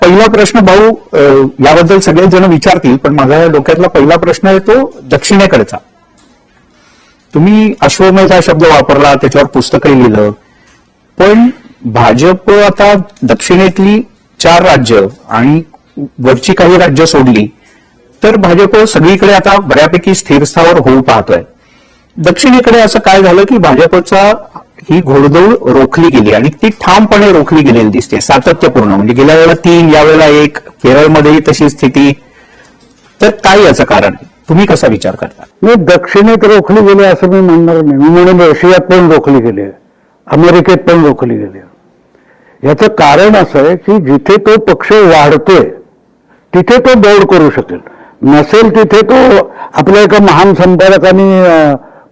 पहिला प्रश्न भाऊ, याबद्दल सगळेच जण विचारतील, पण माझ्या डोक्यातला पहिला प्रश्न आहे तो दक्षिणेकडचा. तुम्ही अश्वमेध हा शब्द वापरला, त्याच्यावर पुस्तकही लिहिलं, पण भाजप आता दक्षिणेतली 4 राज्य आणि वरची काही राज्य सोडली तर भाजप सगळीकडे आता बऱ्यापैकी स्थिरस्थावर होऊ पाहतोय. दक्षिणेकडे असं काय झालं की भाजपचा ही घोडदौड रोखली गेली आणि ती ठामपणे रोखली गेलेली दिसते, सातत्यपूर्ण. म्हणजे गेल्या वेळेला 3, यावेळेला 1, केरळमध्येही तशी स्थिती. तर काय याचं कारण, तुम्ही कसा विचार करता? मी दक्षिणेत रोखली गेली असं मी म्हणणार नाही. मी म्हणून रशियात पण रोखली गेली, अमेरिकेत पण रोखली गेली. याचं कारण असं आहे की जिथे तो पक्ष वाढतोय तिथे तो दौड करू शकेल, नसेल तिथे तो. आपल्या एका महान संपादकांनी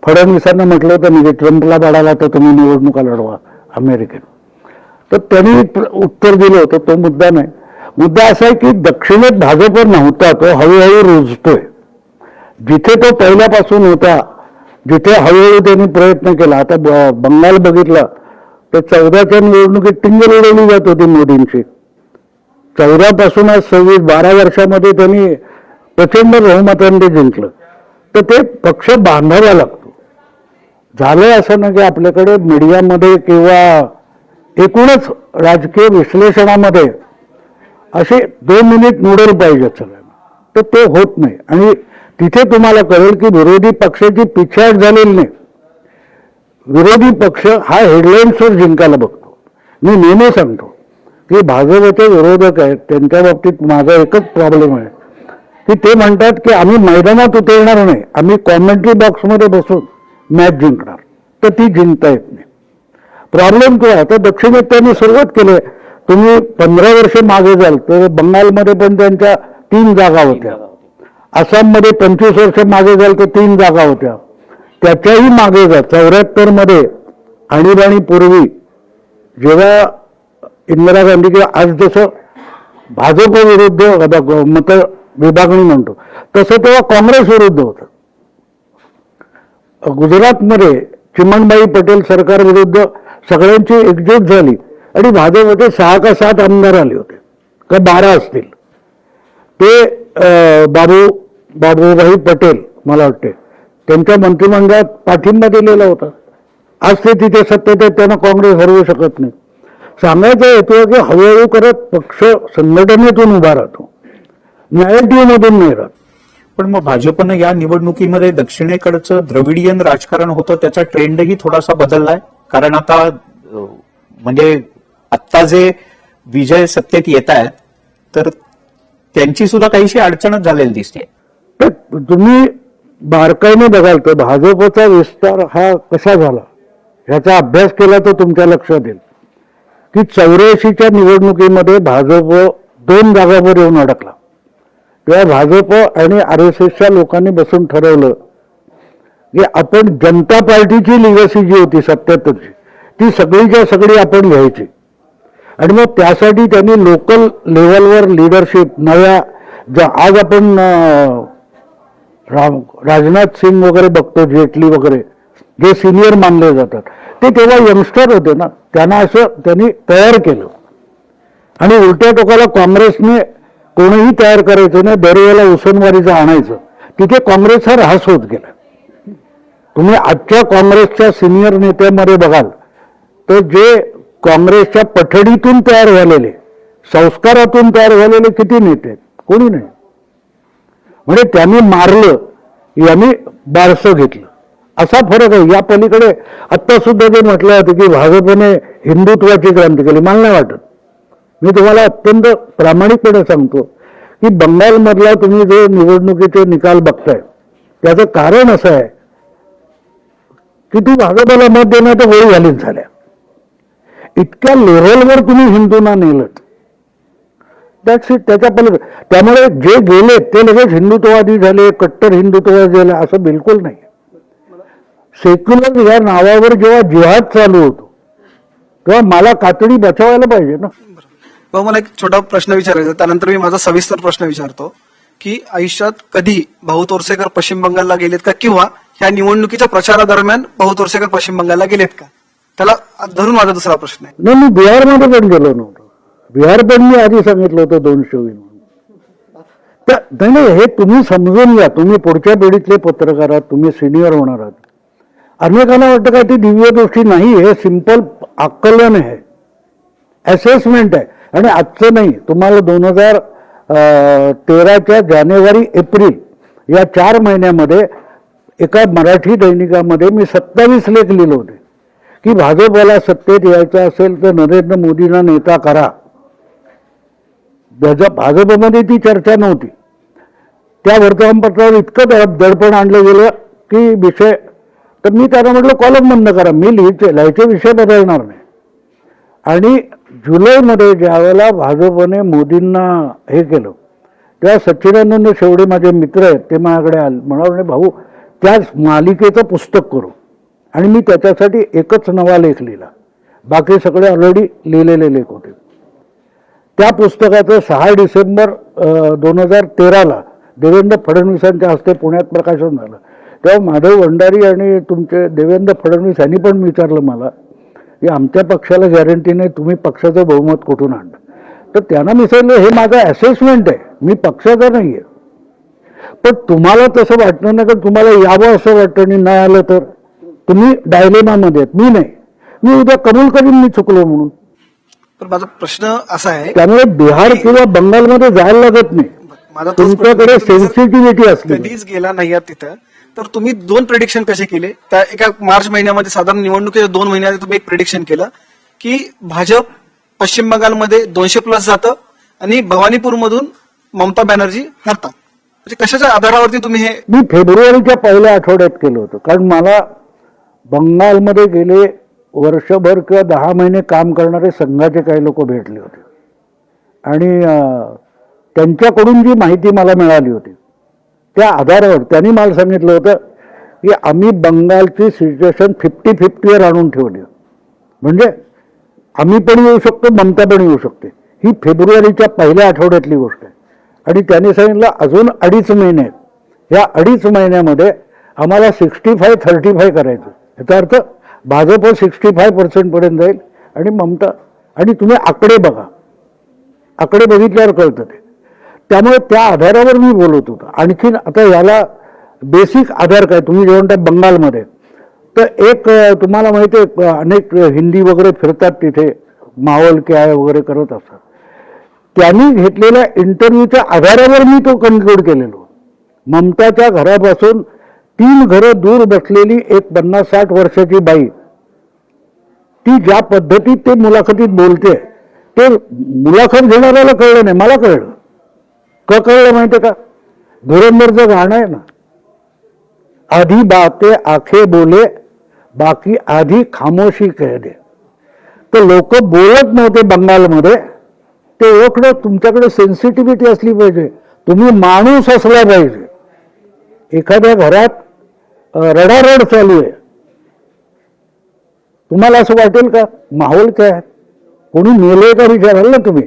फडणवीसांना म्हटलं होतं, म्हणजे ट्रम्पला पाडायला तर तुम्ही निवडणुका लढवा अमेरिकेत. तर त्यांनी उत्तर दिलं होतं. तो मुद्दा नाही. मुद्दा असा आहे की दक्षिणेत भाजप नव्हता, तो हळूहळू रुजतोय. जिथे तो पहिल्यापासून होता, जिथे हळूहळू त्यांनी प्रयत्न केला. आता बंगाल बघितला तर 14च्या निवडणुकीत टिंगल उडवली जात होती मोदींची. 14 पासून आज 26, 12 वर्षामध्ये त्यांनी प्रचंड बहुमतांनी जिंकलं. तर ते पक्ष बांधावा लागतो. झालंय असं ना की आपल्याकडे मीडियामध्ये किंवा एकूणच राजकीय विश्लेषणामध्ये असे 2 मिनिट नूडल पाहिजेत सगळ्यांना, तर ते होत नाही. आणि तिथे तुम्हाला कळेल की विरोधी पक्षाची पिछाड झालेली नाही. विरोधी पक्ष हा हेडलाईन्सवर जिंकायला बघतो. मी नेहमी सांगतो की भाजपचे विरोधक आहेत, त्यांच्या बाबतीत माझा एकच प्रॉब्लेम आहे की ते म्हणतात की आम्ही मैदानात उतरणार नाही, आम्ही कॉमेंट्री बॉक्समध्ये बसून मॅच जिंकणार. तर ती जिंकता येत नाही. प्रॉब्लेम तो आहे. आता दक्षिणेत त्यांनी सुरुवात केली. तुम्ही 15 वर्ष मागे जाल तर बंगालमध्ये पण त्यांच्या 3 जागा होत्या. आसाममध्ये 25 वर्ष मागे जाल तर 3 जागा होत्या. त्याच्याही मागे जा 74 मध्ये आणीबाणीपूर्वी जेव्हा इंदिरा गांधी किंवा आज जसं भाजप विरुद्ध मत विभागणी म्हणतो तसं तेव्हा काँग्रेस विरुद्ध होतं. गुजरातमध्ये चिमणबाई पटेल सरकार विरुद्ध सगळ्यांची एकजूट झाली आणि भाजपचे 6 का 7 आमदार आले होते, का 12 असतील. ते बाबूभाई पटेल मला वाटते त्यांच्या मंत्रिमंडळात पाठिंबा दिलेला होता. आज ते तिथे सत्तेत आहेत, त्यांना काँग्रेस हरवू शकत नाही. सांगायचं येतो की हळूहळू करत पक्ष संघटनेतून उभा राहतो, नॅरेटिव्हमधून नाही राहत. पण मग भाजपनं या निवडणुकीमध्ये दक्षिणेकडचं द्रविडियन राजकारण होतं त्याचा ट्रेंडही थोडासा बदललाय. कारण आता म्हणजे आत्ता जे विजय सत्तेत येत आहेत तर त्यांची सुद्धा काहीशी अडचणच झालेली दिसते. तुम्ही बारकाईने बघाल तर भाजपचा विस्तार हा कसा झाला याचा अभ्यास केला तर तुमच्या लक्षात येईल की 84च्या निवडणुकीमध्ये भाजप 2 जागांवर येऊन अडकला. तेव्हा भाजप आणि RSSच्या लोकांनी बसून ठरवलं की आपण जनता पार्टीची लिगसी जी होती 77ची ती सगळीच्या सगळी आपण घ्यायची. आणि मग त्यासाठी त्यांनी लोकल लेवलवर लिडरशिप नव्या आज आपण राजनाथ सिंग वगैरे बघतो, जेटली वगैरे जे सिनियर मानले जातात ते तेव्हा यंगस्टर होते ना, त्यांना असं त्यांनी तयार केलं. आणि उलट्या टोकाला काँग्रेसने कोणीही तयार करायचं नाही, दरवेळेला उसनवारीचं आणायचं. तिथे काँग्रेस हा ऱ्हास होत गेला. तुम्ही आजच्या काँग्रेसच्या सिनियर नेत्यामध्ये बघाल तर जे काँग्रेसच्या पठडीतून तयार झालेले, संस्कारातून तयार झालेले किती नेते आहेत? कोणी नाही. म्हणजे त्यांनी मारलं, यांनी बारसं घेतलं, असा फरक आहे. या पलीकडे आत्ता सुद्धा जे म्हटलं होतं की भाजपने हिंदुत्वाची क्रांती केली, मला नाही वाटत. मी तुम्हाला अत्यंत प्रामाणिकपणे सांगतो की बंगालमधला तुम्ही जे निवडणुकीचे निकाल बघताय त्याचं कारण असं आहे की ती भाजपला मत देण्याच्या वेळी झालीच झाल्या. इतक्या लेव्हलवर तुम्ही हिंदूंना नेलं त्याच्या पलीकडे. त्यामुळे जे गेले ते लगेच हिंदुत्ववादी झाले, कट्टर हिंदुत्ववादी झाले असं बिलकुल नाही. सेक्युलर या नावावर जेव्हा जिहाद चालू होतो तेव्हा मला कातडी बचावायला पाहिजे ना. भाऊ, मला एक छोटा प्रश्न विचारायचा, त्यानंतर मी माझा सविस्तर प्रश्न विचारतो की आयुष्यात कधी भाऊ तोरसेकर पश्चिम बंगालला गेलेत का, किंवा ह्या निवडणुकीच्या प्रचारादरम्यान भाऊ तोरसेकर पश्चिम बंगालला गेलेत का? त्याला धरून माझा दुसरा प्रश्न आहे. नाही, मी बिहारमध्ये पण गेलो नव्हतो. बिहार पण मी आधी सांगितलं होतं 200 होईल म्हणून. तर नाही, हे तुम्ही समजून घ्या. तुम्ही पुढच्या पिढीतले पत्रकार आहात, तुम्ही सिनियर होणार आहात. अनेकांना वाटतं काय ती दिव्य दृष्टी नाही, हे सिंपल आकलन आहे, असेसमेंट आहे. आणि आजचं नाही, तुम्हाला 2013च्या जानेवारी एप्रिल या 4 महिन्यामध्ये एका मराठी दैनिकामध्ये मी 27 लेख लिहिले होते की भाजपला सत्तेत यायचं असेल तर नरेंद्र मोदींना नेता करा. भाजपमध्ये ती चर्चा नव्हती. त्या वर्तमानपत्रावर इतकं दडपण आणलं गेलं की विषय, तर मी त्यांना म्हटलं कॉलम बंद करा, मी लिहायचे विषय बदलणार नाही. आणि जुलैमध्ये ज्यावेळेला भाजपने मोदींना हे केलं तेव्हा सच्चिदानंद शेवडे माझे मित्र आहेत, ते माझ्याकडे आले, म्हणाले भाऊ त्याच मालिकेचं पुस्तक करू. आणि मी त्याच्यासाठी एकच नवा लेख लिहिला, बाकी सगळे ऑलरेडी लिहिलेले लेख होते. त्या पुस्तकाचं 6 डिसेंबर 2013ला देवेंद्र फडणवीसांच्या हस्ते पुण्यात प्रकाशन झालं. तेव्हा माधव भंडारी आणि तुमचे देवेंद्र फडणवीस यांनी पण विचारलं मला की आमच्या पक्षाला गॅरंटी नाही, तुम्ही पक्षाचं बहुमत कुठून आणलं. तर त्यांना मी सांगितलं हे माझं असेसमेंट आहे, मी पक्षाचा नाही आहे. पण तुम्हाला तसं वाटणार नाही का तुम्हाला यावं असं वाटतं आणि नाही आलं तर तुम्ही डायलेमामध्ये आहेत. मी नाही, मी उद्या कबूल करीन मी चुकलो म्हणून. पण माझा प्रश्न असा आहे, त्यामुळे बिहार किंवा बंगालमध्ये जायला लागत नाही. माझा तोच तुमच्याकडे प्रश्न, तुम्ही जर सेन्सिटिव्हिटी असली कधीच गेला नाही आहात तिथं, तर तुम्ही 2 प्रेडिक्शन कसे केले? त्या एका मार्च महिन्यामध्ये साधारण निवडणुकीच्या 2 महिन्यात तुम्ही एक प्रेडिक्शन केलं की भाजप पश्चिम बंगालमध्ये 200+ जातं आणि भवानीपूरमधून ममता बॅनर्जी हरतात. म्हणजे कशाच्या आधारावरती तुम्ही हे? मी फेब्रुवारीच्या पहिल्या आठवड्यात केलं होतं, कारण मला बंगालमध्ये गेले वर्षभर किंवा 10 महिने काम करणारे संघाचे काही लोक भेटले होते आणि त्यांच्याकडून जी माहिती मला मिळाली होती त्या आधारावर त्यांनी मला सांगितलं होतं की आम्ही बंगालची सिच्युएशन 50-50वर आणून ठेवली. म्हणजे आम्ही पण येऊ शकतो, ममता पण येऊ शकते. ही फेब्रुवारीच्या पहिल्या आठवड्यातली गोष्ट आहे. आणि त्यांनी सांगितलं अजून 2.5 महिने आहेत, या 2.5 महिन्यामध्ये आम्हाला 65-35 करायचं. याचा अर्थ भाजप 65% पर्यंत जाईल आणि ममता, आणि तुम्ही आकडे बघा, आकडे बघितल्यावर कळतं ते. त्यामुळे त्या आधारावर मी बोलत होतो. आणखीन आता याला बेसिक आधार काय, तुम्ही जे म्हणता बंगालमध्ये, तर एक तुम्हाला माहिती आहे अनेक हिंदी वगैरे फिरतात तिथे, माहोल क्या है वगैरे करत असतात. त्यांनी घेतलेल्या इंटरव्ह्यूच्या आधारावर मी तो कन्क्लूड केलेलो. ममताच्या घरापासून 3 घरं दूर बसलेली एक 50-60 वर्षाची बाई, ती ज्या पद्धतीत ते मुलाखतीत बोलते ते मुलाखत घेणाऱ्याला कळलं नाही, मला कळलं. का कळलं माहितीये का? धुरंधरचं गाणं आहे ना, आधी बाते आखे बोले बाकी आधी खामोशी कह दे. तर लोक बोलत नव्हते बंगालमध्ये, ते ओळखणं तुमच्याकडे सेन्सिटिव्हिटी असली पाहिजे, तुम्ही माणूस असला पाहिजे. एखाद्या घरात रडारड चालू आहे, तुम्हाला असं वाटेल का माहोल काय आहे, कोणी मेलंय का विचाराल ना तुम्ही.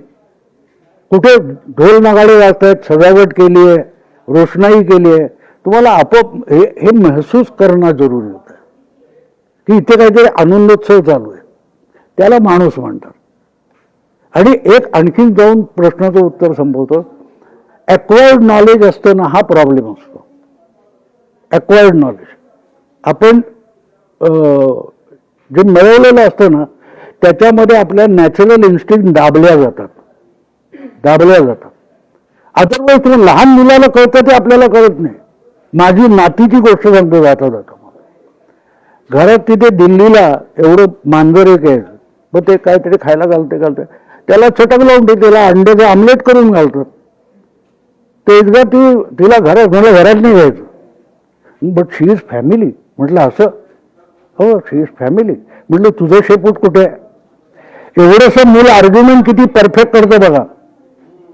कुठे ढोल नगाडे वाजतायत, सजावट केली आहे, रोषणाई केली आहे, तुम्हाला आपोआप हे महसूस करणं जरुरी होतं की इथे काहीतरी आनंदोत्सव चालू आहे. त्याला माणूस म्हणतात. आणि एक आणखीन जाऊन प्रश्नाचं उत्तर संपवतो. ॲक्वायर्ड नॉलेज असतं ना, हा प्रॉब्लेम असतो. ॲक्वायर्ड नॉलेज आपण जे मिळवलेलं असतं ना, त्याच्यामध्ये आपल्या नॅचरल इन्स्टिंक्ट दाबल्या जातात. अदरवाईज तुम्ही लहान मुलाला कळतं ते आपल्याला कळत नाही. माझी नातीची गोष्ट सांगतो जाता घरात तिथे दिल्लीला एवढं मांजर एक आहे, मग ते काहीतरी खायला घालते, त्याला चटक लावून ते त्याला अंड्याचं आमलेट करून घालतात. ते एकदा तिला घरात नाही घ्यायचं. But she is family. म्हटलं असं? हो, शी इज फॅमिली. म्हटलं तुझं शेपूट कुठे आहे? एवढंसं मूल आर्ग्युमेंट किती परफेक्ट करतं बघा.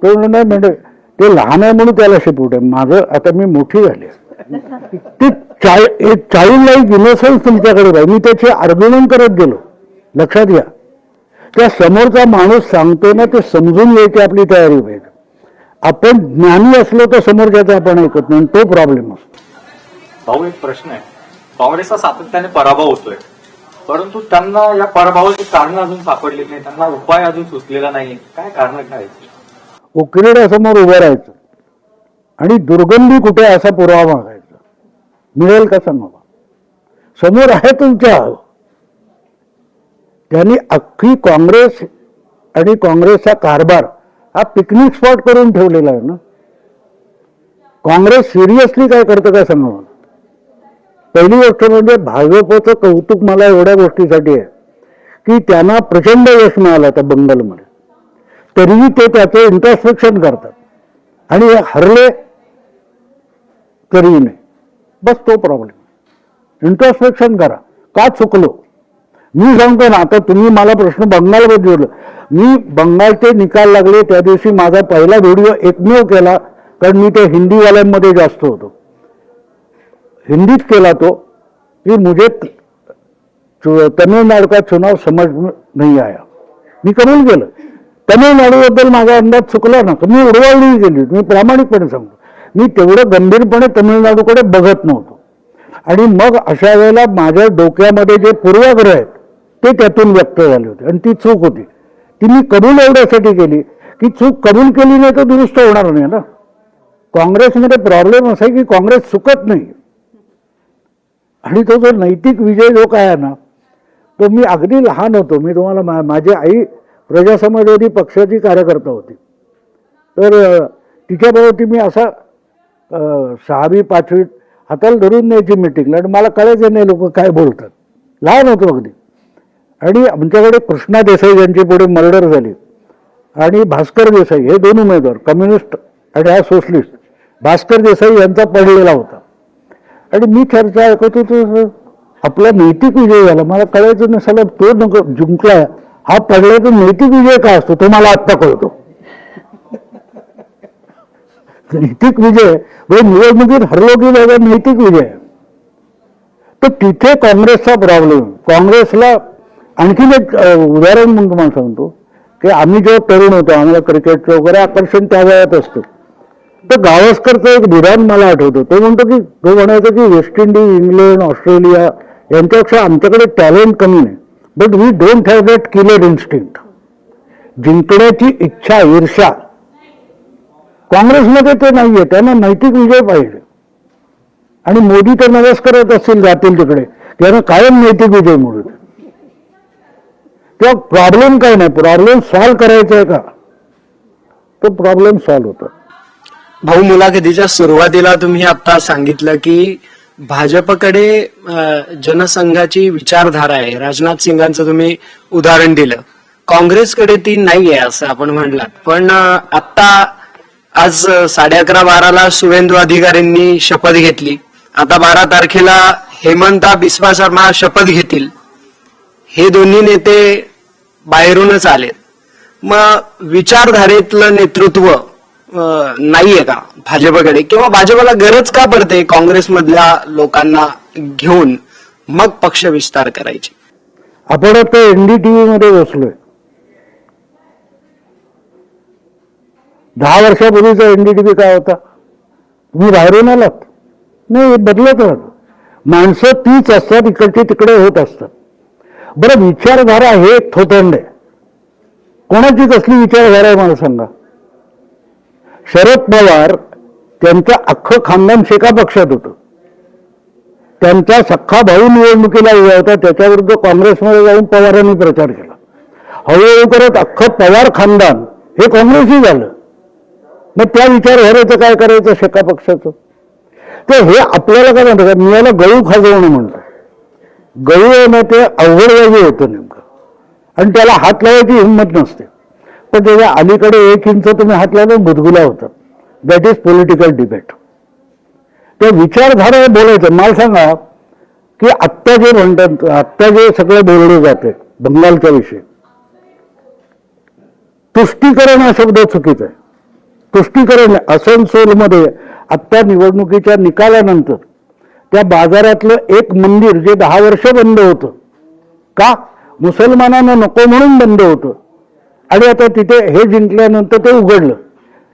तो नाही म्हणजे ते लहान आहे म्हणून त्याला शेपूट आहे. माझं आता मी मोठी झाली, ती चाइल्ड लाईक इनोसन्स तुमच्याकडे पाहिजे. मी त्याची आर्ग्युमेंट करत गेलो. लक्षात घ्या, त्या समोरचा माणूस सांगतो ना ते समजून घ्यायची आपली तयारी पाहिजे. आपण ज्ञानी असलो तर समोरच्याचा आपण ऐकत नाही, तो प्रॉब्लेम असतो. भाऊ एक प्रश्न आहे, काँग्रेसचा सातत्याने पराभव होतोय, परंतु त्यांना या पराभवाची कारणं अजून सापडली नाही, त्यांना उपाय अजून सुचलेला नाही. काय कारण काय? उकिरड्यासमोर उभं राहायचं आणि दुर्गंधी कुठे असा पुरावा मागायचा. मिळेल का सांगा? समोर आहे तुमच्या. त्यांनी अख्खी काँग्रेस आणि काँग्रेसचा कारभार हा पिकनिक स्पॉट करून ठेवलेला आहे ना. काँग्रेस सिरियसली काय करतं काय सांगा मला. पहिली गोष्ट म्हणजे भाजपचं कौतुक मला एवढ्या गोष्टीसाठी आहे की त्यांना प्रचंड यश मिळालं त्या बंगालमध्ये, तरीही ते त्याचं इंट्रोस्पेक्शन करतात आणि हरले तरीही नाही. बस तो प्रॉब्लेम. इंट्रोस्पेक्शन करा, का चुकलो. मी सांगतो ना, आता तुम्ही मला प्रश्न बंगालबद्दल विचारला, मी बंगालचे निकाल लागले त्या दिवशी माझा पहिला व्हिडिओ एकमेव केला, कारण मी ते हिंदीवाल्यांमध्ये जास्त होतो, हिंदीत केला तो की मुझे तमिळनाडू का चुनाव समझ नहीं आया. मी कबूल केलं. तमिळनाडूबद्दल माझा अंदाज चुकला ना, तर मी उडवाउडी केली. मी प्रामाणिकपणे सांगतो, मी तेवढं गंभीरपणे तमिळनाडूकडे बघत नव्हतो. आणि मग अशा वेळेला माझ्या डोक्यामध्ये जे पूर्वाग्रह आहेत ते त्यातून व्यक्त झाले होते आणि ती चूक होती. ती मी कबूल एवढ्यासाठी केली की चूक कबूल केली नाही तर दुरुस्त होणार नाही ना. काँग्रेसमध्ये प्रॉब्लेम असा आहे की काँग्रेस चुकत नाही. आणि तो जो नैतिक विजय जो काय आहे ना, तो मी अगदी लहान होतो. मी तुम्हाला माझी आई प्रजा समाजवादी पक्षाची कार्यकर्ता होती, तर तिच्याबरोबर मी असा 6वी 5वीत हाताला धरून न्यायची मिटिंगला आणि मला कळायचं नाही लोक काय बोलतात. लहान होतो अगदी. आणि आमच्याकडे कृष्णा देसाई यांची पुढे मर्डर झाली आणि भास्कर देसाई हे दोन उमेदवार, कम्युनिस्ट आणि हा सोशलिस्ट, भास्कर देसाई यांचा पडलेला होता. आणि मी चर्चा ऐकत होतो, आपला नैतिक विजय झाला. मला कळायचं नाही साला तो नको जिंकला, हा पडला तर नैतिक विजय काय असतो तो मला आत्ता कळतो. नैतिक विजय म्हणजे निवडणुकीत हरलो की त्याचा नैतिक विजय. तर तिथे काँग्रेसचा प्रॉब्लेम. काँग्रेसला आणखीन एक उदाहरण म्हणून तुम्हाला सांगतो की आम्ही जेव्हा तरुण होतो, आम्हाला क्रिकेटचं वगैरे आकर्षण त्या वयात असतं, तर गावस्करचं एक विधान मला आठवतं. तो म्हणतो की तो म्हणायचं की वेस्ट इंडिज, इंग्लंड, ऑस्ट्रेलिया यांच्यापेक्षा आमच्याकडे टॅलेंट कमी नाही, but we don't have that killer instinct. जिंकण्याची इच्छा, ईर्ष्या काँग्रेसमध्ये ते नाहीये. त्यांना नैतिक विजय पाहिजे. आणि मोदी तर नवस करत असतील जातील तिकडे, त्यांना कायम नैतिक विजय मिळू दे. तेव्हा प्रॉब्लेम काय नाही, प्रॉब्लेम सॉल्व्ह करायचा आहे का, तो प्रॉब्लेम सॉल्व्ह होतो. भाऊ, मुलाखतीच्या सुरुवातीला तुम्ही आता सांगितलं की भाजपकडे जनसंघाची विचारधारा आहे. राजनाथ सिंगांचं तुम्ही उदाहरण दिलं. काँग्रेसकडे ती नाही आहे असं आपण म्हणलात. पण आता आज 11:30-12ला शुभेंदू अधिकारींनी शपथ घेतली. आता 12 तारखेला हेमंता बिस्वा शर्मा शपथ घेतील. हे दोन्ही नेते बाहेरूनच आले. मग विचारधारेतलं नेतृत्व नाहीये का भाजपकडे, किंवा भाजपला गरज का पडते काँग्रेसमधल्या लोकांना घेऊन मग पक्ष विस्तार करायची? आपण आता एनडीटीव्ही मध्ये बसलोय. 10 वर्षापूर्वीचा एनडीटीव्ही काय होता? तुम्ही बाहेरून आलात नाही, बदलत राहत. माणसं तीच असतात, इकडची तिकडे होत असतात. बरं, विचारधारा हे एक थोतंड आहे. कोणाची कसली विचारधारा आहे मला सांगा. शरद पवार त्यांचं अख्खं खानदान शेका पक्षात होतं. त्यांचा सख्खा भाऊ निवडणुकीला उभा होता, त्याच्याविरुद्ध काँग्रेसमध्ये जाऊन पवारांनी प्रचार केला. हळूहळू करत अख्खं पवार खानदान हे काँग्रेसही झालं. मग त्या विचारधारेचं काय करायचं शेका पक्षाचं? तर हे आपल्याला काय म्हणतात, मी याला गळू खाजवणं म्हणतो. गळू येणं ते अवघडवाजी होतं नेमकं, आणि त्याला हात लावायची हिंमत नसते. पण त्याच्या अलीकडे 1 इंच तुम्ही हात लावून गुदगुला होतात. That is political debate. त्या विचारधारा बोलायचं. मला सांगा की आत्ता जे म्हणतात, आत्ता जे सगळं बोललं जाते बंगालच्या विषयी, तुष्टीकरण हा शब्द चुकीचा आहे. तुष्टीकरण आसनसोलमध्ये आत्ता निवडणुकीच्या निकालानंतर त्या बाजारातलं एक मंदिर जे 10 वर्ष बंद होतं, का मुसलमानांना नको म्हणून बंद होतं, आणि आता तिथे हे जिंकल्यानंतर ते उघडलं.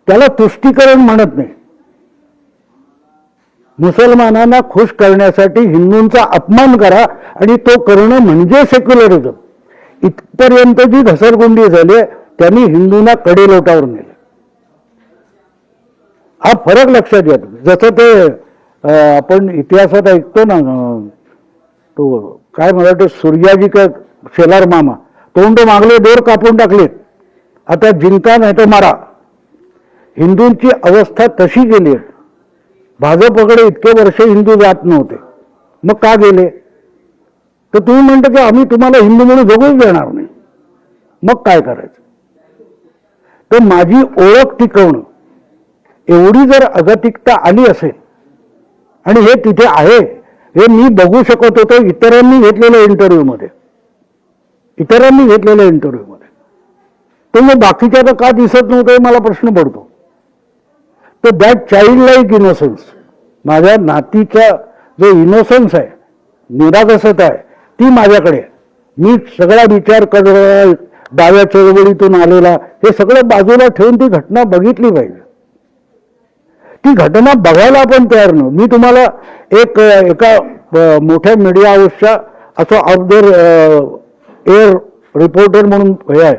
त्याला तुष्टीकरण म्हणत नाही. मुसलमानांना खुश करण्यासाठी हिंदूंचा अपमान करा आणि तो करणं म्हणजे सेक्युलरिझम. इथपर्यंत जी घसरगुंडी झाली त्यांनी हिंदूंना कडेलोटावर नेले. हा फरक लक्षात घ्या तुम्ही. जसं ते आपण इतिहासात ऐकतो ना, तो काय मला वाटतं सूर्याजी का शेलार मामा, तोंड मागले दोर कापून टाकलेत, आता जिंका नाही तर मारा. हिंदूंची अवस्था तशी गेली आहे. भाजपकडे इतके वर्ष हिंदू जात नव्हते, मग का गेले? तर तुम्ही म्हणता की आम्ही तुम्हाला हिंदू म्हणून जगूच देणार नाही. मग काय करायचं? तर माझी ओळख टिकवणं, एवढी जर अगतिकता आली असेल, आणि हे तिथे आहे हे मी बघू शकत होतो इतरांनी घेतलेल्या इंटरव्ह्यूमध्ये, तर मग बाकीच्या का दिसत नव्हतं मला प्रश्न पडतो. तर दॅट चाइल्ड लाईक इनोसन्स, माझ्या नातीचा जो इनोसन्स आहे, निरागसता आहे, ती माझ्याकडे. मी सगळा विचार करणारा, डाव्या चळवळीतून आलेला, हे सगळं बाजूला ठेवून ती घटना बघितली पाहिजे. ती घटना बघायला आपण तयार नव्हतो. मी तुम्हाला एका मोठ्या मीडिया हाऊसच्या असं ऑफ द एअर रिपोर्टर म्हणून हे आहे,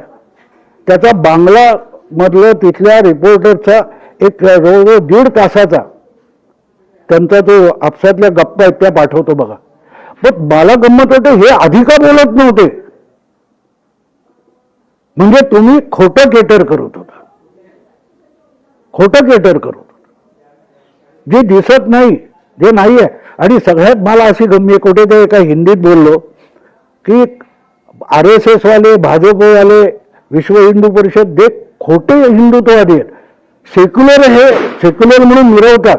त्याचा बांगला मधलं तिथल्या रिपोर्टरचा एक जवळजवळ 1.5 तासाचा त्यांचा जो आपसातल्या गप्पा आहेत त्या पाठवतो बघा. पण मला गंमत होते, हे आधी का बोलत नव्हते? म्हणजे तुम्ही खोटं केटर करत होता, जे दिसत नाही, जे नाही आहे. आणि सगळ्यात मला अशी गंभीर, कुठेतरी एका हिंदीत बोललो की RSS वाले, भाजपवाले, विश्व हिंदू परिषद ते खोटे हिंदुत्ववादी आहेत. सेक्युलर म्हणून मिरवतात.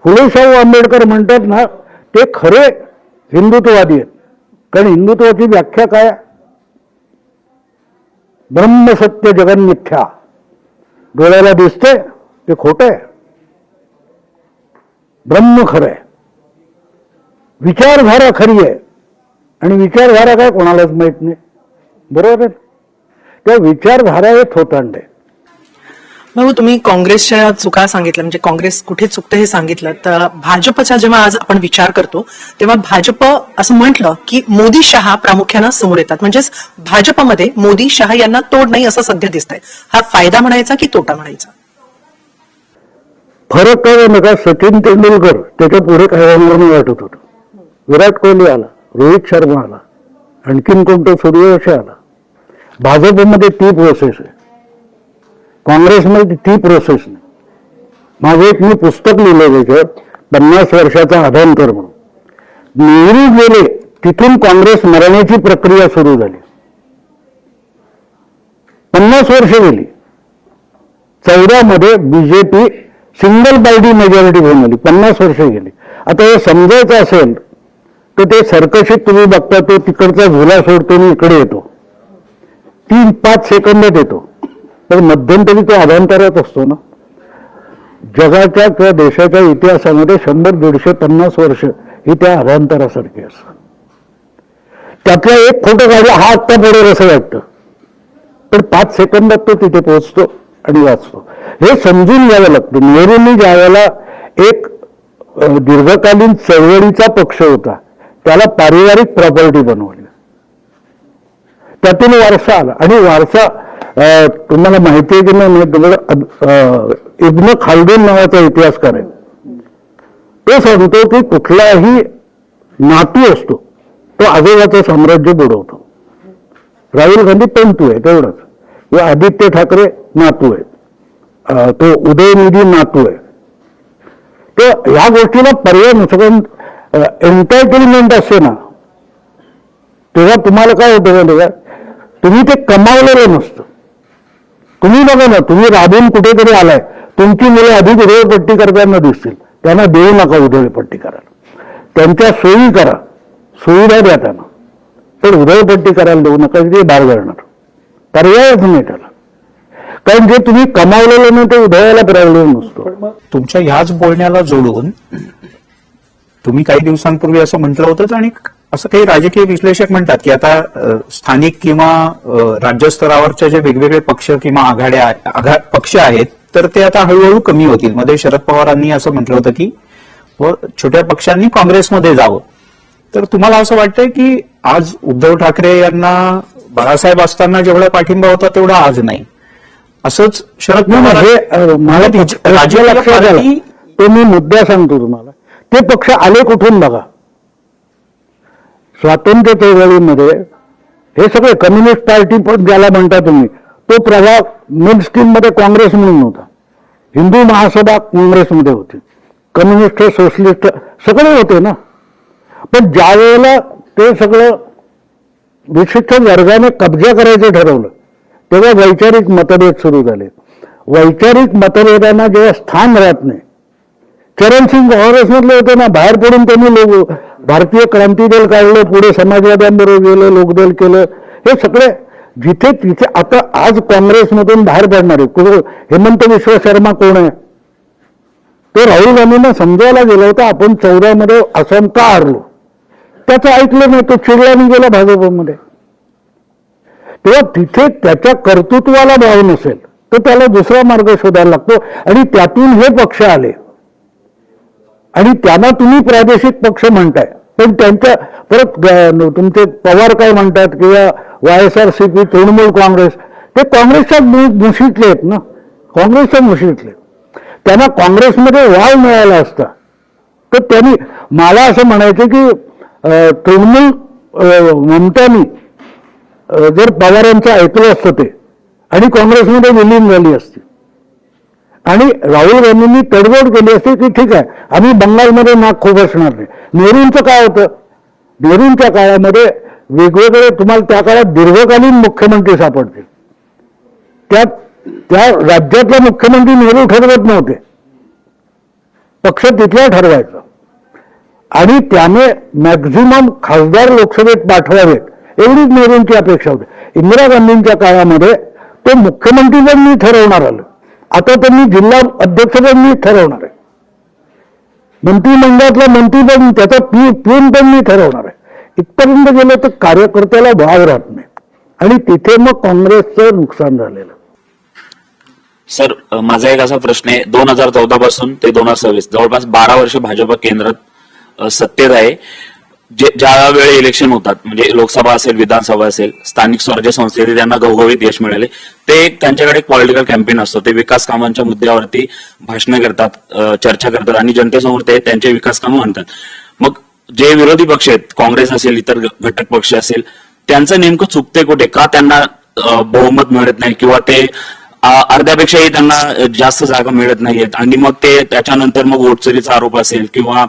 फुले शाहू आंबेडकर म्हणतात ना, ते खरे हिंदुत्ववादी आहेत. कारण हिंदुत्वाची व्याख्या काय? ब्रह्म सत्य जगन मिथ्या. डोळ्याला दिसते ते खोटं आहे, ब्रह्म खरं आहे. विचारधारा खरी आहे, आणि विचारधारा काय कोणालाच माहित नाही. बरोबर आहे? त्या विचारधारा हे थोतांड आहे. भाऊ, तुम्ही काँग्रेसच्या चुका सांगितल्या, म्हणजे काँग्रेस कुठे चुकतं हे सांगितलं. तर भाजपचा जेव्हा आज आपण विचार करतो तेव्हा भाजप असं म्हटलं की मोदी शहा प्रामुख्यानं समोर येतात, म्हणजेच भाजपमध्ये मोदी शहा यांना तोड नाही असं सध्या दिसतंय. हा फायदा म्हणायचा की तोटा म्हणायचा? फरक काय नका, सचिन तेंडुलकर त्याच्या पुढे काय होणार नाही वाटत होतं. विराट कोहली आला, रोहित शर्मा आला, आणखीन कोणतं सूर्यवंशी आला. भाजपमध्ये ती प्रोसेस आहे, काँग्रेसमध्ये ती प्रोसेस नाही. माझं एक मी पुस्तक लिहिलं त्याच्यात, 50 वर्षाचा अधांतर म्हणून. नेहरू गेले तिथून काँग्रेस मरण्याची प्रक्रिया सुरू झाली. 50 वर्ष गेली. 14 मध्ये बीजेपी सिंगल पार्टी मेजॉरिटी घेऊन आली. 50 वर्ष गेली. आता हे समजायचं असेल तर ते सर्कशीत तुम्ही बघता, तो तिकडचा झुला सोडतो आणि इकडे येतो, 3-5 सेकंदात येतो, पण मध्यंतरी तो अधांतरात असतो ना. जगाच्या किंवा देशाच्या इतिहासामध्ये 100-150 वर्ष ही त्या अधांतरासारखी असतात. त्यातला एक फोटो काढला, हा आत्ता पडेल असं वाटतं, पण 5 सेकंदात तो तिथे पोहोचतो आणि वाचतो. हे समजून घ्यावं लागतं. नेहरूंनी ज्यावेळेला एक दीर्घकालीन चळवळीचा पक्ष होता, त्याला पारिवारिक प्रॉपर्टी बनवली, त्यातून वारसा आला. आणि वारसा तुम्हाला माहिती आहे की नाही, इब्न खाल्डून नावाचा इतिहासकार आहे, तो सांगतो की कुठलाही नातू असतो तो आजोबाचं साम्राज्य बुडवतो. राहुल गांधी पंतू आहे तेवढंच, किंवा आदित्य ठाकरे नातू आहे, तो उदयनिधी नातू आहे. तर ह्या गोष्टीला पर्याय नसतं. एंटरटेनमेंट असते ना, तेव्हा तुम्हाला काय होतं माहिती का, तुम्ही ते कमावलेलं नसतं. तुम्ही बघा ना, तुम्ही राबून कुठेतरी आलाय, तुमची मुलं अधिक उधळपट्टी करताना दिसतील, त्यांना देऊ नका उधळपट्टी करायला. त्यांच्या सोयी करा, सुविधा द्या त्यांना, पण उधळपट्टी करायला देऊ नका, ते बाहेर जाणार. पर्यायच नाही त्याला. कारण जे तुम्ही कमावलेलं नाही ते उधळायला प्रॉब्लेम नसतो. तुमच्या ह्याच बोलण्याला जोडून तुम्ही काही दिवसांपूर्वी असं म्हटलं होतं, आणि असं काही राजकीय विश्लेषक म्हणतात की आता स्थानिक किंवा राज्यस्तरावरचे जे वेगवेगळे पक्ष किंवा आघाड्या पक्ष आहेत, तर ते आता हळूहळू कमी होतील. मध्ये शरद पवारांनी असं म्हटलं होतं की व छोट्या पक्षांनी काँग्रेसमध्ये जावं. तर तुम्हाला असं वाटतंय की आज उद्धव ठाकरे यांना बाळासाहेब असताना जेवढा पाठिंबा होता तेवढा आज नाही, असंच शरद पवार हे मला राज्य लक्षात आलं. तो मी मुद्दा सांगतो तुम्हाला. ते पक्ष आले कुठून बघा. स्वातंत्र्य चळवळीमध्ये हे सगळे कम्युनिस्ट पार्टी पण ज्याला म्हणता तुम्ही, तो प्रभाव मेन स्ट्रीम मध्ये काँग्रेस म्हणून होता. हिंदू महासभा काँग्रेसमध्ये होती, कम्युनिस्ट सोशलिस्ट सगळे होते ना. पण ज्या वेळेला ते सगळं विशिष्ट वर्गाने कब्जा करायचं ठरवलं तेव्हा वैचारिक मतभेद सुरू झाले. वैचारिक मतभेदांना जेव्हा स्थान राहत नाही, चरणसिंग काँग्रेसमधले होते ना, बाहेर पडून त्यांनी लोक भारतीय क्रांती दल काढलं, पुढे समाजवाद्यांबरोबर गेलं, लोकदल केलं. हे सगळे जिथे तिथे आता आज काँग्रेसमधून बाहेर पडणारे हेमंत विश्व शर्मा कोण आहे? तो राहुल गांधींना समजायला गेला होता आपण 14 मध्ये आसाम का हारलो, त्याचं ऐकलं नाही, तो चिडल्याने गेला भाजपमध्ये. तेव्हा तिथे त्याच्या कर्तृत्वाला भाव नसेल तर त्याला दुसरा मार्ग शोधायला लागतो. आणि त्यातून हे पक्ष आले आणि त्यांना तुम्ही प्रादेशिक पक्ष म्हणताय, पण त्यांच्या परत तुमचे पवार काय म्हणतात किंवा YSRCP, तृणमूल काँग्रेस, ते काँग्रेसच्या मुशीतले आहेत ना, काँग्रेसच्या मुशीतले. त्यांना काँग्रेसमध्ये वाव मिळाला असता तर त्यांनी, मला असं म्हणायचं की तृणमूल ममतानी जर पवारांचं ऐकलं असतं ते आणि काँग्रेसमध्ये विलीन झाली असती आणि राहुल गांधींनी तडजोड केली असती की ठीक आहे आम्ही बंगालमध्ये नाक खुपसणार नाही. नेहरूंचं काय होतं, नेहरूंच्या काळामध्ये वेगवेगळे तुम्हाला त्या काळात दीर्घकालीन मुख्यमंत्री सापडतील. त्या राज्यातला मुख्यमंत्री नेहरू ठरवत नव्हते, पक्ष तिथल्या ठरवायचं. आणि त्याने मॅक्झिमम खासदार लोकसभेत पाठवावेत एवढीच नेहरूंची अपेक्षा होती. इंदिरा गांधींच्या काळामध्ये तो मुख्यमंत्री पण मी ठरवणार आलं, आता त्यांनी जिल्हा अध्यक्ष पण मी ठरवणार आहे, मंत्रिमंडळातला मंत्री पण त्याचा पिऊन पण मी ठरवणार आहे. इथपर्यंत गेलं तर कार्यकर्त्याला भाव राहत नाही आणि तिथे मग काँग्रेसचं नुकसान झालेलं. सर, माझा एक असा प्रश्न आहे, 2014 पासून ते 2026 जवळपास 12 वर्ष भाजप केंद्रात सत्तेत आहे. ज्या वेळी इलेक्शन होतात, म्हणजे लोकसभा असेल, विधानसभा असेल, स्थानिक स्वराज्य संस्थेत त्यांना घवघवीत यश मिळाले. ते त्यांच्याकडे एक पॉलिटिकल कॅम्पेन असतो, ते विकास कामांच्या मुद्द्यावरती भाषणं करतात, चर्चा करतात आणि जनतेसमोर ते त्यांचे विकास कामं आणतात. मग जे विरोधी पक्ष आहेत, काँग्रेस असेल, इतर घटक पक्ष असेल, त्यांचं नेमकं चुकते कुठे? का त्यांना बहुमत मिळत नाही किंवा ते अर्ध्यापेक्षाही त्यांना जास्त जागा मिळत नाहीयेत आणि मग ते त्याच्यानंतर मग वोटचोरीचा आरोप असेल किंवा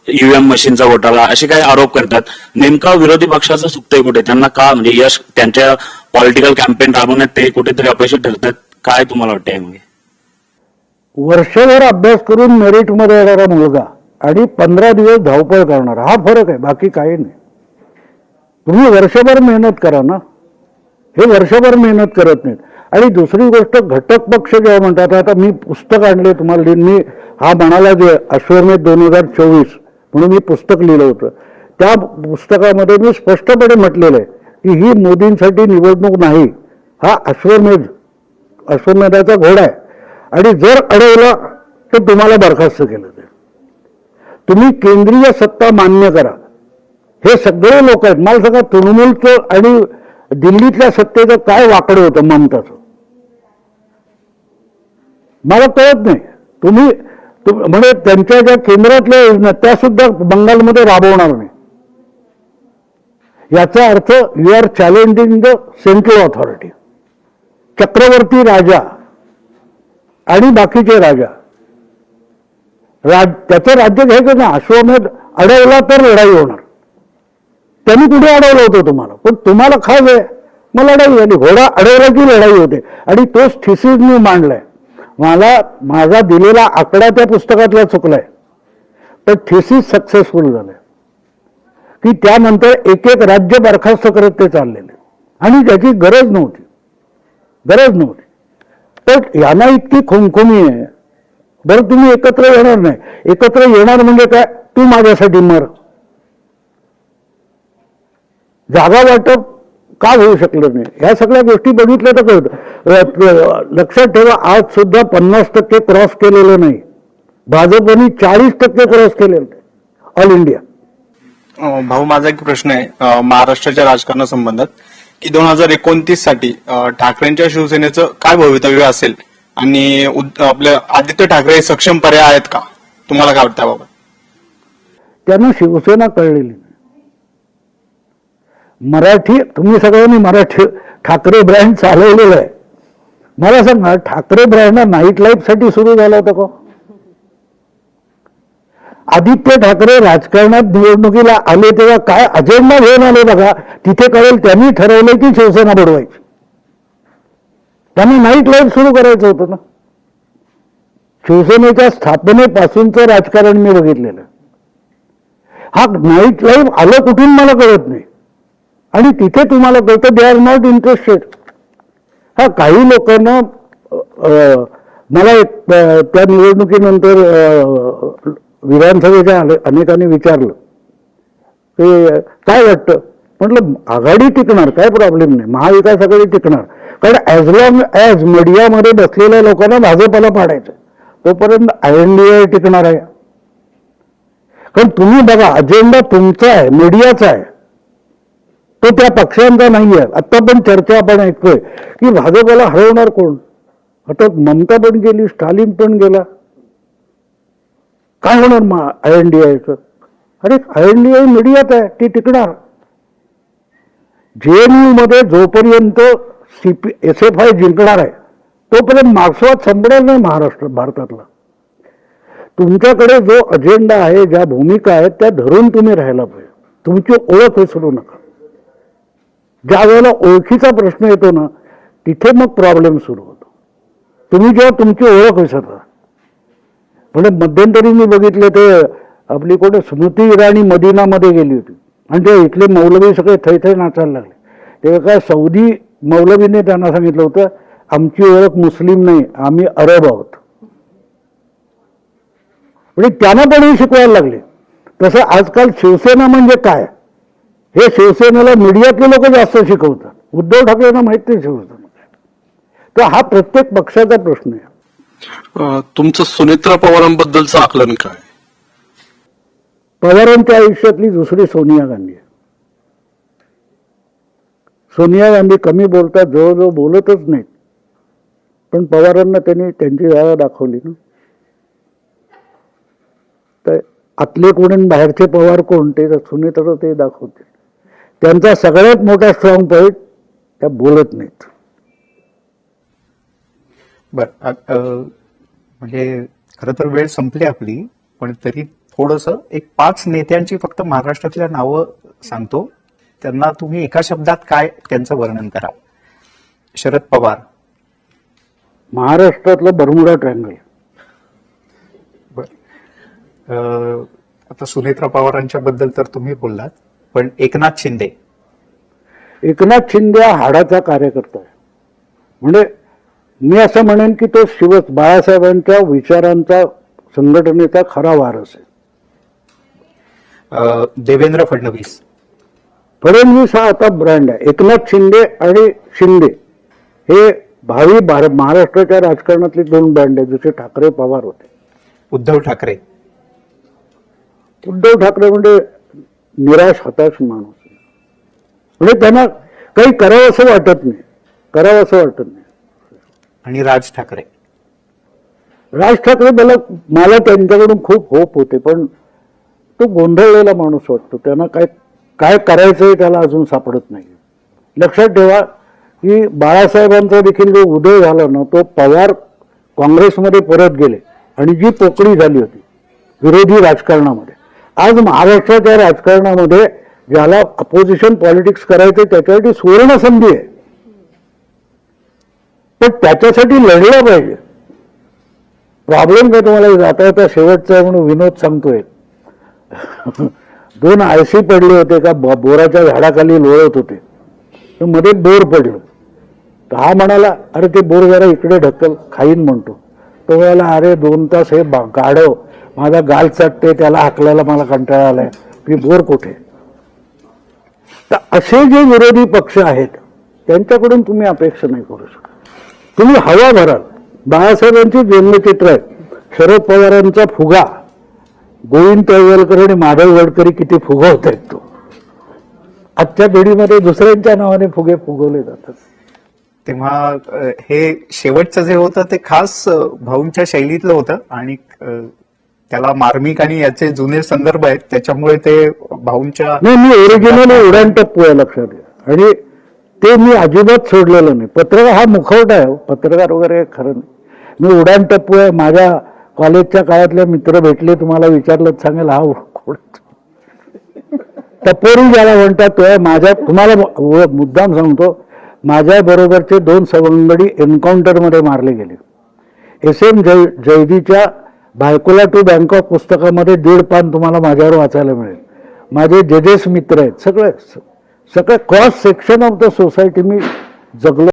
ईव्हीएम मशीनचा घोटाळा असे काही आरोप करतात. नेमका विरोधी पक्षाचं चुकतंय कुठे? त्यांना का, म्हणजे यश त्यांच्या पॉलिटिकल कॅम्पेन राबवण्यात ते कुठेतरी अपयशी ठरतात, काय तुम्हाला वाटतं यामध्ये? वर्षभर अभ्यास करून मेरिटमध्ये येणारा मुलगा आणि 15 दिवस धावपळ करणारा, हा फरक आहे, बाकी काही नाही. तुम्ही वर्षभर मेहनत करा ना, हे वर्षभर मेहनत करत नाहीत. आणि दुसरी गोष्ट, घटक पक्ष जेव्हा म्हणतात, आता मी पुस्तक आणले तुम्हाला, मी हा म्हणाला जे अश्वमेध 2024 म्हणून मी पुस्तक लिहिलं होतं, त्या पुस्तकामध्ये मी स्पष्टपणे म्हटलेलं आहे की ही मोदींसाठी निवडणूक नाही, हा अश्वमेधाचा घोडा आहे आणि जर अडवला तर तुम्हाला बरखास्त केलं जाईल. तुम्ही केंद्रीय सत्ता मान्य करा. हे सगळे लोक आहेत. मला सांगा, तृणमूलचं आणि दिल्लीतल्या सत्तेचं काय वाकडं होतं ममताचं, मला कळत नाही. तुम्ही म्हणजे त्यांच्या ज्या केंद्रातल्या योजना त्या सुद्धा बंगालमध्ये राबवणार नाही. याचा अर्थ you are challenging the central authority. चक्रवर्ती राजा आणि बाकीचे राजा, त्याचं राज्य घ्यायचं ना. अश्वमेध अडवला तर लढाई होणार. त्यांनी कुठे अडवलं होतं तुम्हाला? पण तुम्हाला खास आहे, मग लढाई झाली. घोडा अडवला की लढाई होते. आणि तोच थिसिस मी मांडलाय. मला माझा दिलेला आकडा त्या पुस्तकातला चुकलाय, पण थिसिस सक्सेसफुल झालाय की त्यानंतर एक एक राज्य बरखास्त करत ते चाललेले आणि त्याची गरज नव्हती. पण यांना इतकी खुमखुमी आहे. बरं, तुम्ही एकत्र येणार नाही. एकत्र येणार म्हणजे काय? तू माझ्यासाठी मर. जागा वाटप का होऊ शकलं नाही? ह्या सगळ्या गोष्टी बघितल्या तर कळतं. लक्षात ठेवा, आज सुद्धा 50% क्रॉस केलेलं नाही. भाजपने 40% क्रॉस केलेलं ऑल इंडिया. भाऊ, माझा एक प्रश्न आहे महाराष्ट्राच्या राजकारणासंबंधात की 2029 साठी ठाकरेंच्या शिवसेनेचं काय भवितव्य असेल आणि आपल्या आदित्य ठाकरे सक्षम पर्याय आहेत का? तुम्हाला काय वाटतं बाबा? त्यांना शिवसेना कळलेली नाही. मराठी, तुम्ही सगळ्यांनी मराठी ठाकरे ब्रँड चालवलेला आहे. मला सांगा, ठाकरे ब्रँड नाईट लाईफ साठी सुरू झाला होता का? आदित्य ठाकरे राजकारणात निवडणुकीला आले तेव्हा काय अजेंडा घेऊन आले बघा, तिथे कळेल. त्यांनी ठरवलं की शिवसेना बुडवायची. त्यांनी नाईट लाईफ सुरू करायचं होतं ना. शिवसेनेच्या स्थापनेपासूनचं राजकारण मी बघितलेलं. हा नाईट लाईफ आलं कुठून मला कळत नाही. आणि तिथे तुम्हाला कळतं दे आर नॉट इंटरेस्टेड. हा, काही लोकांना मला त्या निवडणुकीनंतर विधानसभेच्या अनेकांनी विचारलं की काय वाटतं. म्हटलं आघाडी टिकणार, काय प्रॉब्लेम नाही, महाविकास आघाडी टिकणार. कारण ॲज लॉंग ॲज मीडियामध्ये बसलेल्या लोकांना भाजपला पाडायचं तोपर्यंत INDA टिकणार आहे. कारण तुम्ही बघा, अजेंडा तुमचा आहे, मीडियाचा आहे, तो त्या पक्षांचा नाही आहे. आता पण चर्चा आपण ऐकतोय की भाजपला हरवणार कोण. आता ममता पण गेली, स्टालिन पण गेला, काय होणार INDA? अरे INDA मीडियात आहे, ती टिकणार. JNU मध्ये जोपर्यंत SFI जिंकणार आहे तोपर्यंत मार्क्सवाद संपणार नाही भारतातला. तुमच्याकडे जो अजेंडा आहे, ज्या भूमिका आहेत त्या धरून तुम्ही राहायला पाहिजे. तुमची ओळख विसरू नका. ज्या वेळेला ओळखीचा प्रश्न येतो ना, तिथे मग प्रॉब्लेम सुरू होतो. तुम्ही जेव्हा तुमची ओळख विसरता. म्हणजे मध्यंतरी मी बघितलं ते आपली कोण स्मृती इराणी मदिनामध्ये गेली होती आणि ते इथले मौलवी सगळे थै नाचायला लागले. तेव्हा काय सौदी मौलवीने त्यांना सांगितलं होतं, आमची ओळख मुस्लिम नाही, आम्ही अरब आहोत. म्हणजे त्यांना पण हे शिकवायला लागले. तसं आजकाल शिवसेना म्हणजे काय हे शिवसेनेला मीडियातले लोक जास्त शिकवतात. उद्धव ठाकरेंना माहित नाही शिवसेना. तर हा प्रत्येक पक्षाचा प्रश्न आहे. तुमचं सुनेत्रा पवारांबद्दलचं आकलन काय? पवारांच्या आयुष्यातली दुसरी सोनिया गांधी आहे. सोनिया गांधी कमी बोलतात, जवळजवळ बोलतच नाहीत. पण पवारांना त्यांनी त्यांची जागा दाखवली ना. तर आतले कोण आणि बाहेरचे पवार कोण ते सुनेत्रा ते दाखवतील. त्यांचा सगळ्यात मोठा स्ट्रॉंग पॉईंट, त्या बोलत नाहीत. म्हणजे खरं तर वेळ संपली आपली, पण तरी थोडंसं एक 5 नेत्यांची फक्त महाराष्ट्रातल्या नावं सांगतो. त्यांना तुम्ही एका शब्दात काय त्यांचं वर्णन करा. शरद पवार. महाराष्ट्रातलं बर्मुडा ट्रँगल. आता सुनेत्रा पवारांच्या बद्दल तर तुम्ही बोललात, पण एकनाथ शिंदे. एकनाथ शिंदे हा हाडाचा कार्यकर्ता आहे. म्हणजे मी असं म्हणेन की तो बाळासाहेबांच्या विचारांचा, संघटनेचा खरा वारस आहे. देवेंद्र फडणवीस. फडणवीस हा आता ब्रँड आहे. एकनाथ शिंदे आणि शिंदे हे भावी महाराष्ट्राच्या राजकारणातले 2 ब्रँड आहेत, जसे ठाकरे पवार होते. उद्धव ठाकरे. उद्धव ठाकरे म्हणजे निराश हताश माणूस. म्हणजे त्यांना काही करावंसं वाटत नाही. आणि राज ठाकरे. राज ठाकरे मला त्यांच्याकडून खूप होप होते, पण तो गोंधळलेला माणूस वाटतो. त्यांना काय करायचंय त्याला अजून सापडत नाही. लक्षात ठेवा की बाळासाहेबांचा देखील जो उदय झाला ना, तो पवार काँग्रेसमध्ये परत गेले आणि जी पोकळी झाली होती विरोधी राजकारणामध्ये, आज महाराष्ट्राच्या राजकारणामध्ये ज्याला अपोजिशन पॉलिटिक्स करायचं त्याच्यासाठी सुवर्ण संधी आहे. पण त्याच्यासाठी लढलं पाहिजे. प्रॉब्लेम काय तुम्हाला जाता शेवटचा म्हणून विनोद सांगतोय. 2 IC पडले होते का बोराच्या झाडाखाली लोळत होते, तर मध्ये बोर पडलं. तर हा म्हणाला, अरे ते बोर जरा इकडे ढकल, खाईन म्हणतो. तो म्हणाला, अरे 2 तास हे गाढव माझा गाल चाटते, त्याला हाकलायला मला कंटाळा आलाय, की बोर कुठे. तर असे जे विरोधी पक्ष आहेत त्यांच्याकडून तुम्ही अपेक्षा नाही करू शकत. तुम्ही हवा भराल. बाळासाहेबांची व्यंगचित्र आहे, शरद पवारांचा फुगा गोविंद तळवलकर आणि माधव गडकरी किती फुगवत आहेत तो. आजच्या पिढीमध्ये दुसऱ्यांच्या नावाने फुगे फुगवले जातात. तेव्हा हे शेवटचं जे होतं ते खास भाऊंच्या शैलीतलं होतं आणि त्याला मार्मिक आणि याचे जुने संदर्भ आहेत त्याच्यामुळे ते भाऊंच्या नाही, मी ओरिजिनली उडाण टप्पू आहे, लक्षात घ्या. आणि ते मी अजिबात सोडलेलं नाही. पत्रकार हा मुखवटा आहे, पत्रकार वगैरे खरं नाही. मी उडाण टप्पू आहे. माझ्या कॉलेजच्या काळातले मित्र भेटले, तुम्हाला विचारलं सांगेल हा टपोरी ज्याला म्हणतात तो आहे. माझ्या तुम्हाला मुद्दाम सांगतो, माझ्या बरोबरचे 2 सवंगडी एन्काउंटरमध्ये मारले गेले. SM जयदीच्या बायकोला टू बँकॉक पुस्तकामध्ये 1.5 पान तुम्हाला माझ्यावर वाचायला मिळेल. माझे जजेस मित्र आहेत, सगळे cross section of the society मी जगलो.